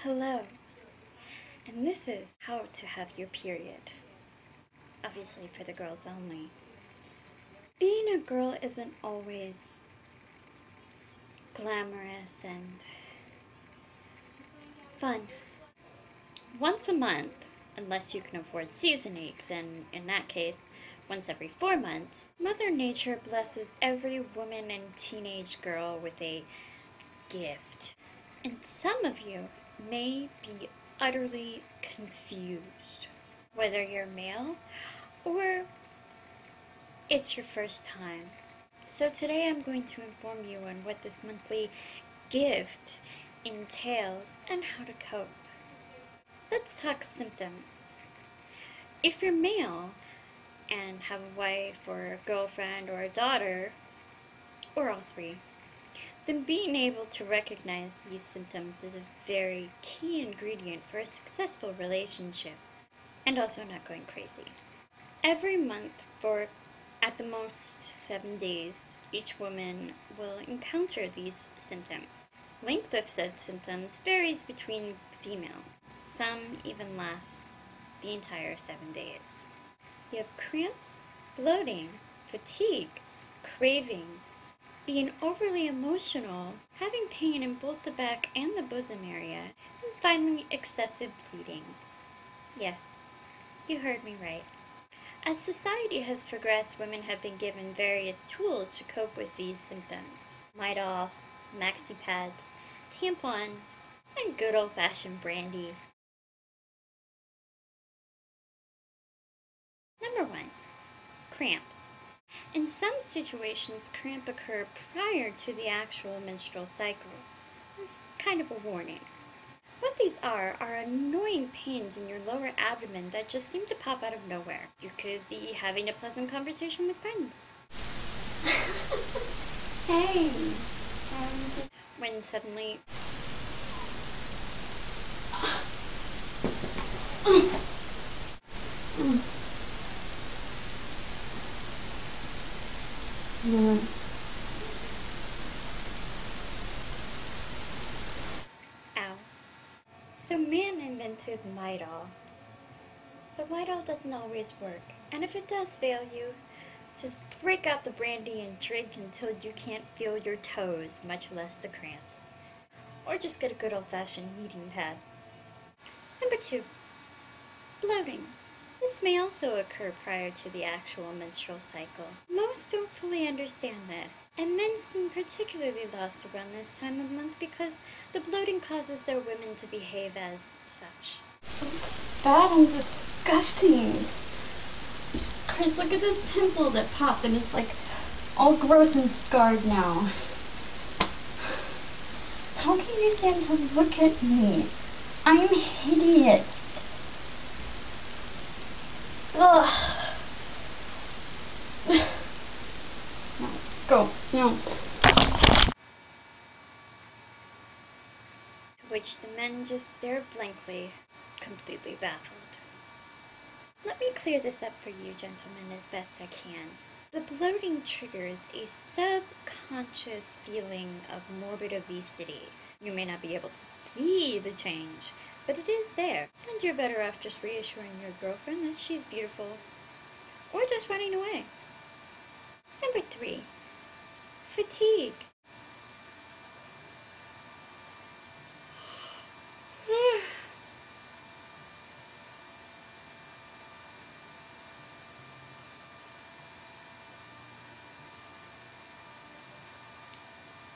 Hello, and this is how to have your period. Obviously, for the girls only. Being a girl isn't always glamorous and fun. Once a month, unless you can afford seasoning, then in that case, once every 4 months, Mother Nature blesses every woman and teenage girl with a gift. And some of you may be utterly confused, whether you're male or it's your first time. So today I'm going to inform you on what this monthly gift entails and how to cope. Let's talk symptoms. If you're male and have a wife or a girlfriend or a daughter, or all three, then being able to recognize these symptoms is a very key ingredient for a successful relationship, and also not going crazy. Every month for at the most 7 days, each woman will encounter these symptoms. Length of said symptoms varies between females. Some even last the entire 7 days. You have cramps, bloating, fatigue, cravings, being overly emotional, having pain in both the back and the bosom area, and finally excessive bleeding. Yes, you heard me right. As society has progressed, women have been given various tools to cope with these symptoms. Midol, maxi pads, tampons, and good old-fashioned brandy. Number 1. Cramps. In some situations, cramps occur prior to the actual menstrual cycle. This is kind of a warning. What these are annoying pains in your lower abdomen that just seem to pop out of nowhere. You could be having a pleasant conversation with friends. Hey. When suddenly... Ow. So man invented Midol. But Midol doesn't always work, and if it does fail you, just break out the brandy and drink until you can't feel your toes, much less the cramps. Or just get a good old-fashioned heating pad. Number 2. Bloating. This may also occur prior to the actual menstrual cycle. Most don't fully understand this, and men seem particularly lost around this time of month because the bloating causes their women to behave as such. Bad and disgusting. Jesus Christ, look at this pimple that popped and it's like all gross and scarred now. How can you stand to look at me? I'm hideous. Ugh. No, go. No. To which the men just stare blankly, completely baffled. Let me clear this up for you, gentlemen, as best I can. The bloating triggers a subconscious feeling of morbid obesity. You may not be able to see the change, but it is there, and you're better off just reassuring your girlfriend that she's beautiful, or just running away. Number 3. Fatigue.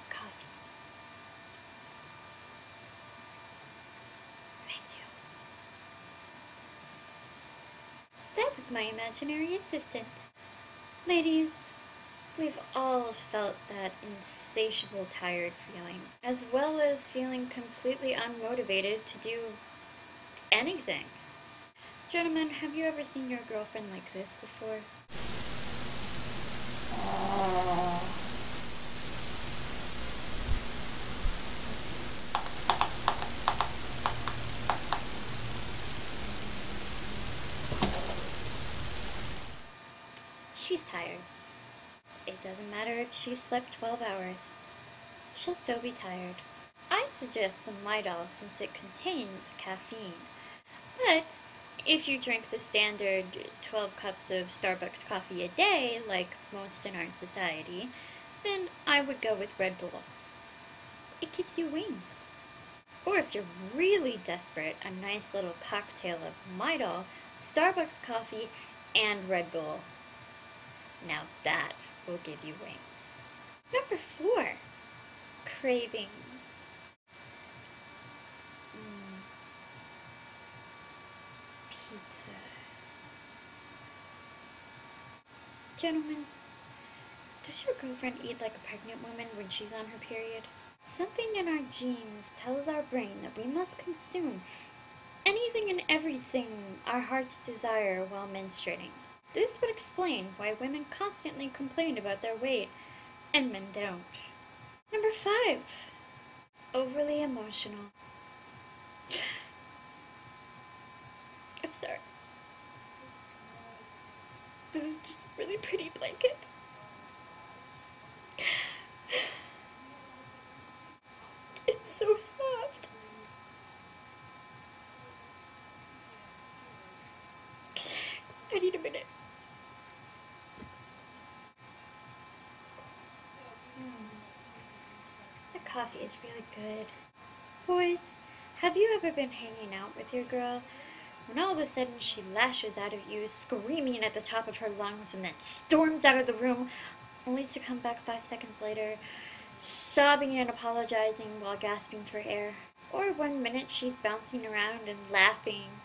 Coffee. Thank you. That was my imaginary assistant. Ladies, we've all felt that insatiable tired feeling, as well as feeling completely unmotivated to do anything. Gentlemen, have you ever seen your girlfriend like this before? She's tired. It doesn't matter if she slept 12 hours. She'll still be tired. I suggest some Midol since it contains caffeine. But if you drink the standard 12 cups of Starbucks coffee a day, like most in our society, then I would go with Red Bull. It gives you wings. Or if you're really desperate, a nice little cocktail of Midol, Starbucks coffee, and Red Bull. Now that will give you wings. Number 4, cravings. Pizza. Gentlemen, does your girlfriend eat like a pregnant woman when she's on her period? Something in our genes tells our brain that we must consume anything and everything our hearts desire while menstruating. This would explain why women constantly complain about their weight and men don't. Number 5, overly emotional. I'm sorry. This is just a really pretty blanket. It's so soft. I need a minute. The coffee is really good. Boys, have you ever been hanging out with your girl when all of a sudden she lashes out at you, screaming at the top of her lungs, and then storms out of the room, only to come back 5 seconds later, sobbing and apologizing while gasping for air? Or one minute she's bouncing around and laughing,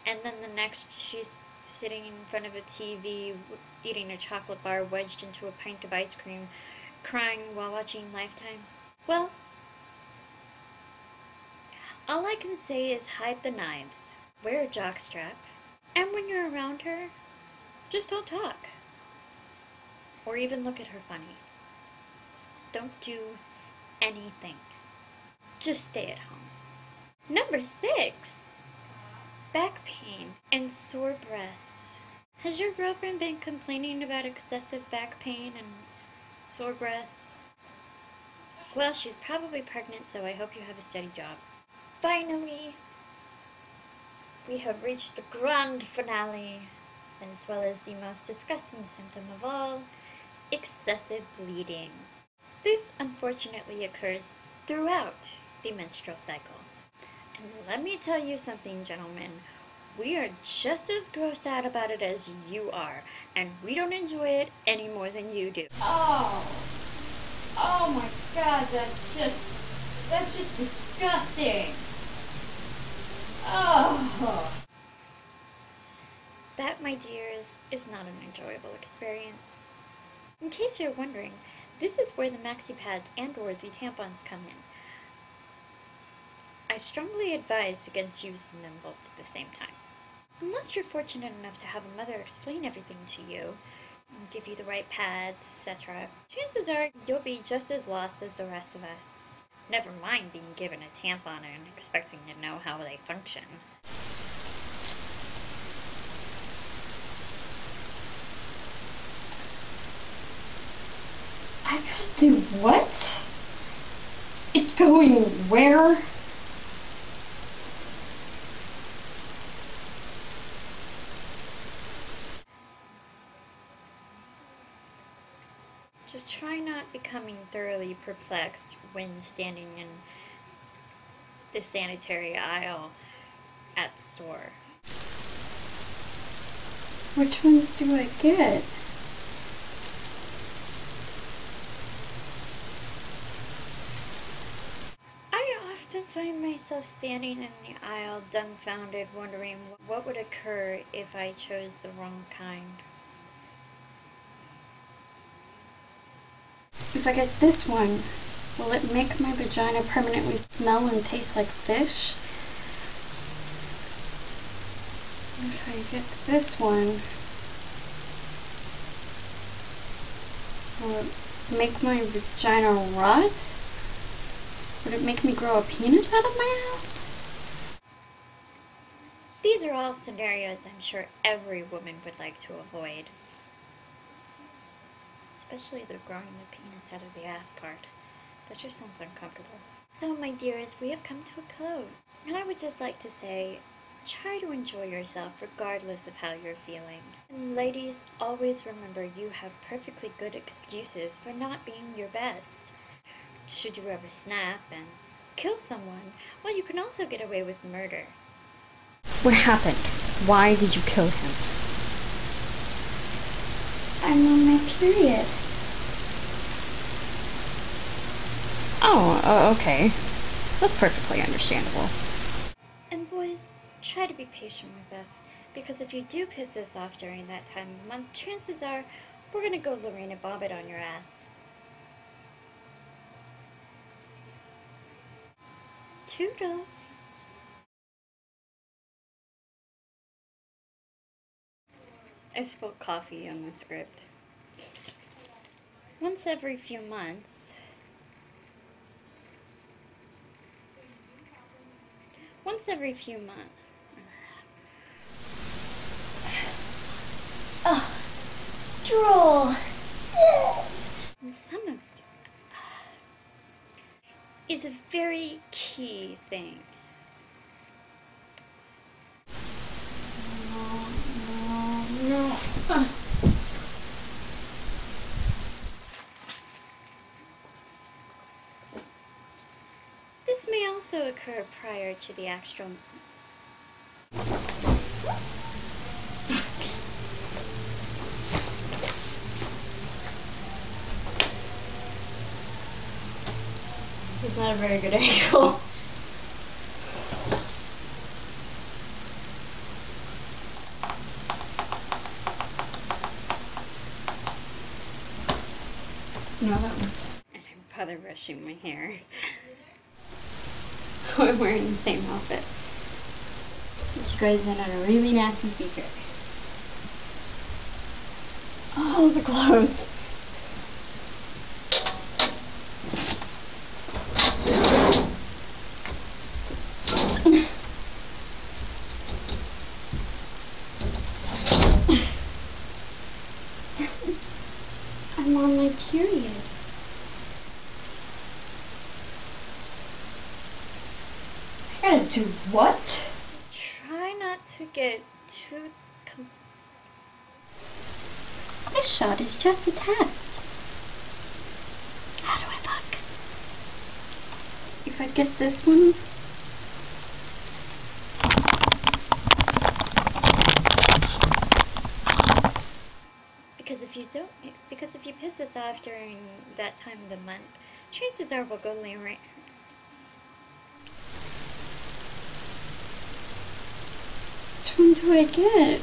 and then the next she's sitting in front of a TV, eating a chocolate bar wedged into a pint of ice cream, crying while watching Lifetime? Well, all I can say is hide the knives, wear a jockstrap, and when you're around her, just don't talk. Or even look at her funny. Don't do anything. Just stay at home. Number 6, back pain and sore breasts. Has your girlfriend been complaining about excessive back pain and sore breasts? Well, she's probably pregnant, so I hope you have a steady job. Finally, we have reached the grand finale, as well as the most disgusting symptom of all, excessive bleeding. This unfortunately occurs throughout the menstrual cycle. And let me tell you something, gentlemen. We are just as grossed out about it as you are, and we don't enjoy it any more than you do. Oh my God, that's just disgusting. Oh. That, my dears, is not an enjoyable experience. In case you're wondering, this is where the maxi pads and/or the tampons come in. I strongly advise against using them both at the same time. Unless you're fortunate enough to have a mother explain everything to you, and give you the right pads, etc., chances are you'll be just as lost as the rest of us. Never mind being given a tampon and expecting to know how they function. I gotta do what? It's going where? Just try not becoming thoroughly perplexed when standing in the sanitary aisle at the store. Which ones do I get? I often find myself standing in the aisle dumbfounded, wondering what would occur if I chose the wrong kind. If I get this one, will it make my vagina permanently smell and taste like fish? If I get this one, will it make my vagina rot? Would it make me grow a penis out of my ass? These are all scenarios I'm sure every woman would like to avoid. Especially the growing the penis out of the ass part. That just sounds uncomfortable. So, my dearest, we have come to a close. And I would just like to say, try to enjoy yourself regardless of how you're feeling. And ladies, always remember you have perfectly good excuses for not being your best. Should you ever snap and kill someone, well, you can also get away with murder. What happened? Why did you kill him? I'm on my period. Oh, okay. That's perfectly understandable. And boys, try to be patient with us, because if you do piss us off during that time of month, chances are we're gonna go Lorena Bobbitt on your ass. Toodles! I spilled coffee on the script. Once every few months, Oh, drool. Yes. and some of is a very key thing. No. This may also occur prior to the actual. It's not a very good angle. No, that was... And I'm probably brushing my hair. I'm wearing the same outfit. You guys in on a really nasty secret. Oh, the clothes. I'm on my period. I gotta do what? Just try not to get too. This shot is just a test. How do I look? If I get this one. Because if you piss us off during that time of the month, chances are we'll go Lorena. Which one do I get?